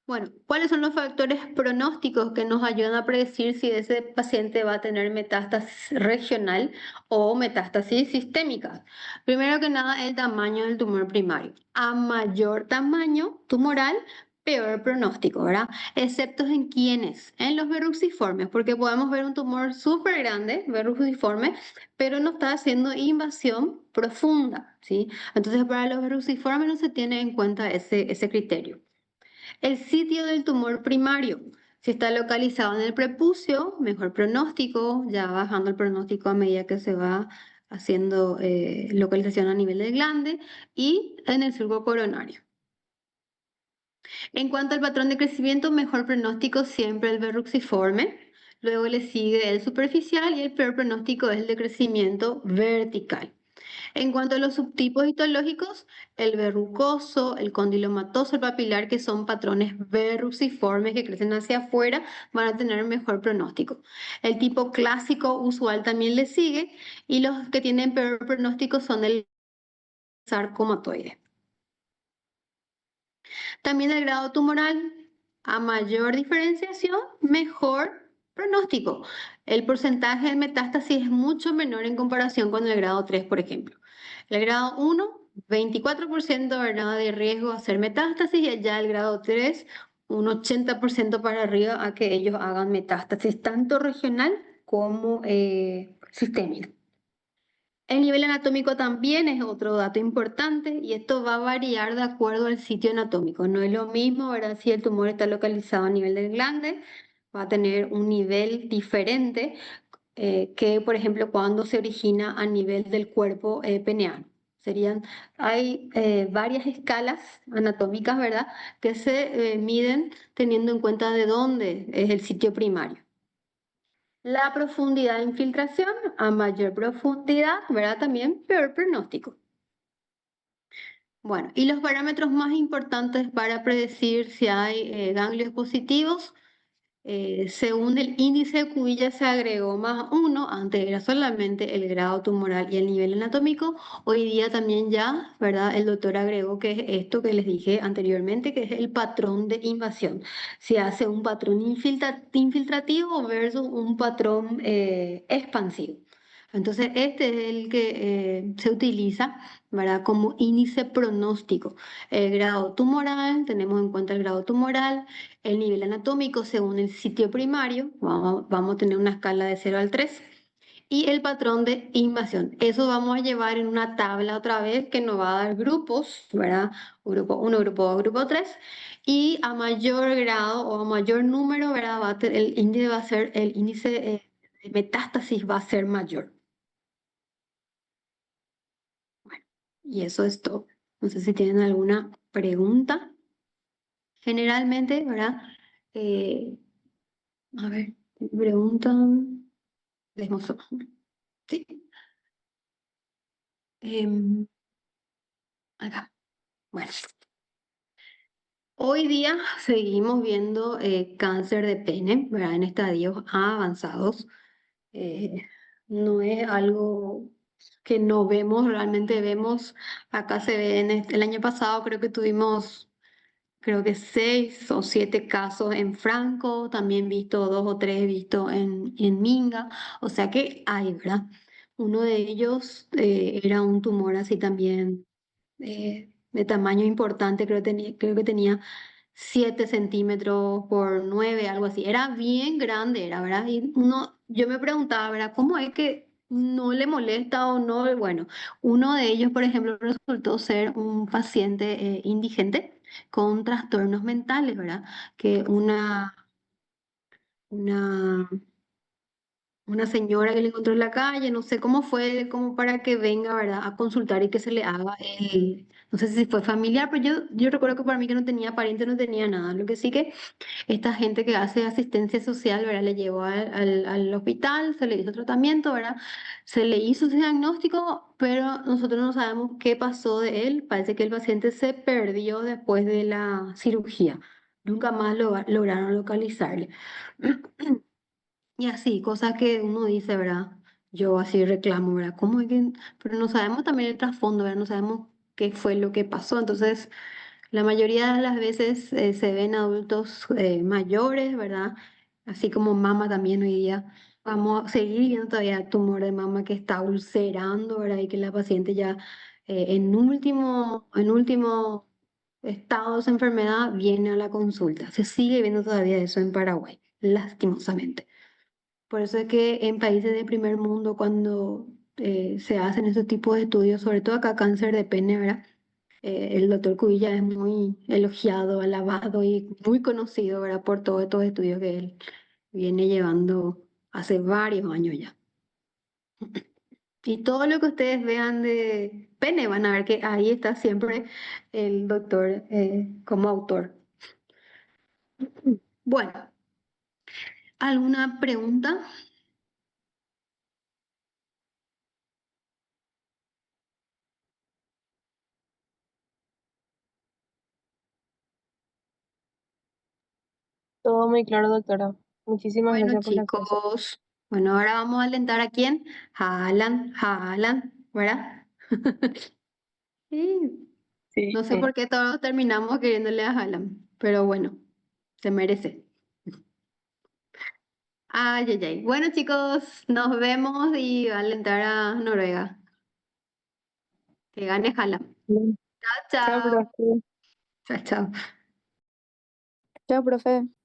Bueno, ¿cuáles son los factores pronósticos que nos ayudan a predecir si ese paciente va a tener metástasis regional o metástasis sistémica? Primero que nada, el tamaño del tumor primario. A mayor tamaño tumoral, peor pronóstico, ¿verdad? Excepto en quiénes, en los verruciformes, porque podemos ver un tumor súper grande, verruciforme, pero no está haciendo invasión profunda, ¿sí? Entonces, para los verruciformes no se tiene en cuenta ese criterio. El sitio del tumor primario. Si está localizado en el prepucio, mejor pronóstico, ya bajando el pronóstico a medida que se va haciendo localización a nivel del glande y en el surco coronario. En cuanto al patrón de crecimiento, mejor pronóstico siempre el verruciforme, luego le sigue el superficial y el peor pronóstico es el de crecimiento vertical. En cuanto a los subtipos histológicos, el verrucoso, el condilomatoso, el papilar, que son patrones verruciformes que crecen hacia afuera, van a tener mejor pronóstico. El tipo clásico usual también le sigue y los que tienen peor pronóstico son el sarcomatoide. También el grado tumoral, a mayor diferenciación, mejor pronóstico. El porcentaje de metástasis es mucho menor en comparación con el grado 3, por ejemplo. El grado 1, 24%, ¿verdad?, de riesgo a hacer metástasis, y ya el grado 3, un 80% para arriba a que ellos hagan metástasis, tanto regional como sistémica. El nivel anatómico también es otro dato importante y esto va a variar de acuerdo al sitio anatómico. No es lo mismo, ¿verdad? Si el tumor está localizado a nivel del glande, va a tener un nivel diferente que, por ejemplo, cuando se origina a nivel del cuerpo peneano. Hay varias escalas anatómicas, ¿verdad?, que se miden teniendo en cuenta de dónde es el sitio primario. La profundidad de infiltración, a mayor profundidad, ¿verdad? También peor pronóstico. Bueno, y los parámetros más importantes para predecir si hay ganglios positivos, Según el índice de Cuilla se agregó +1, antes era solamente el grado tumoral y el nivel anatómico. Hoy día también ya, ¿verdad? El doctor agregó que es esto que les dije anteriormente, que es el patrón de invasión. Se hace un patrón infiltrativo versus un patrón expansivo. Entonces, este es el que se utiliza, ¿verdad? Como índice pronóstico. El grado tumoral, tenemos en cuenta el grado tumoral, el nivel anatómico según el sitio primario, vamos a tener una escala de 0 al 3, y el patrón de invasión. Eso vamos a llevar en una tabla otra vez que nos va a dar grupos, ¿verdad? Grupo 1, grupo 2, grupo 3, y a mayor grado o a mayor número, ¿verdad? El índice va a ser, el índice de metástasis va a ser mayor. Bueno, y eso es todo. No sé si tienen alguna pregunta. Generalmente, ¿verdad? Eh, A ver, me preguntan. Les muestro. Sí. Acá. Bueno, hoy día seguimos viendo cáncer de pene, ¿verdad? En estadios avanzados. Eh, no es algo que no vemos, realmente vemos. Acá se ve, el año pasado creo que tuvimos, creo que 6 o 7 casos en Franco, también visto 2 o 3 visto en Minga, o sea que hay, ¿verdad? Uno de ellos era un tumor así también de tamaño importante, creo que tenía 7 centímetros por 9, algo así. Era bien grande, era, ¿verdad? Y yo me preguntaba, ¿verdad? ¿Cómo es que no le molesta o no? Bueno, uno de ellos, por ejemplo, resultó ser un paciente indigente con trastornos mentales, ¿verdad? Que una una señora que le encontró en la calle, no sé cómo fue, como para que venga, ¿verdad?, a consultar y que se le haga no sé si fue familiar, pero yo recuerdo que para mí que no tenía pariente, no tenía nada. Lo que sí que esta gente que hace asistencia social, ¿verdad?, le llevó al hospital, se le hizo tratamiento, ¿verdad? Se le hizo ese diagnóstico, pero nosotros no sabemos qué pasó de él. Parece que el paciente se perdió después de la cirugía. Nunca más lograron localizarle. Y así, cosas que uno dice, ¿verdad? Yo así reclamo, ¿verdad? ¿Cómo es que...? Pero no sabemos también el trasfondo, ¿verdad? No sabemos qué fue lo que pasó. Entonces, la mayoría de las veces se ven adultos mayores, ¿verdad? Así como mama también hoy día. Vamos a seguir viendo todavía tumor de mama que está ulcerando, ¿verdad? Y que la paciente ya en último estado de esa enfermedad viene a la consulta. Se sigue viendo todavía eso en Paraguay, lastimosamente. Por eso es que en países de primer mundo, cuando se hacen esos tipos de estudios, sobre todo acá cáncer de pene, ¿verdad? El doctor Cubilla es muy elogiado, alabado y muy conocido, ¿verdad? Por todos estos estudios que él viene llevando hace varios años ya. Y todo lo que ustedes vean de pene, van a ver que ahí está siempre el doctor como autor. Bueno, ¿alguna pregunta?
Todo muy claro, doctora. Muchísimas
Bueno,
gracias por las clases.
chicos, bueno, ahora vamos a alentar a quién? A Alan, ¿verdad? Sí,
Sí.
no sé por qué todos terminamos queriéndole a Alan, pero bueno, se merece. Ay, ay, ay. Bueno, chicos, nos vemos y a alentar a Noruega. Que gane Haaland.
Bien.
Chao,
Chao,
chao.
profe.
Chao, chao.
Chao, profe.